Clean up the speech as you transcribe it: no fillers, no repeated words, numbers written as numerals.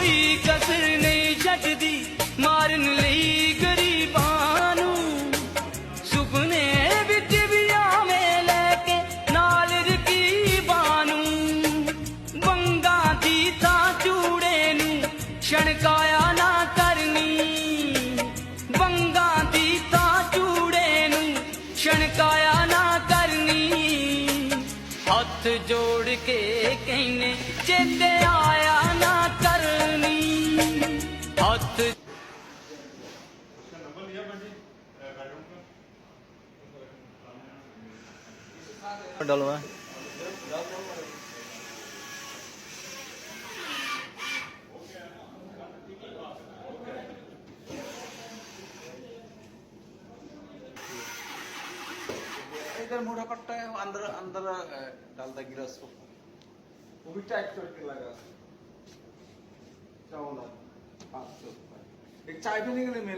कोई कसर नहीं छड्डदी मारन लई गरीबां नूं सुपने विच भी आवें लैके नाल रकीबां नूं वंगां दी तां चूड़े नूं छणकाया ना करनी वंगां दी तां चूड़े नूं छणकाया ना करनी हथ जोड़ के कहने चेते आया ना करनी हथ डालो मैं इधर मोटा पट्टा है अंदर अंदर डालता गिलास को वो भी टाइट करके लगा चावल हाँ एक चाय पीने के लिए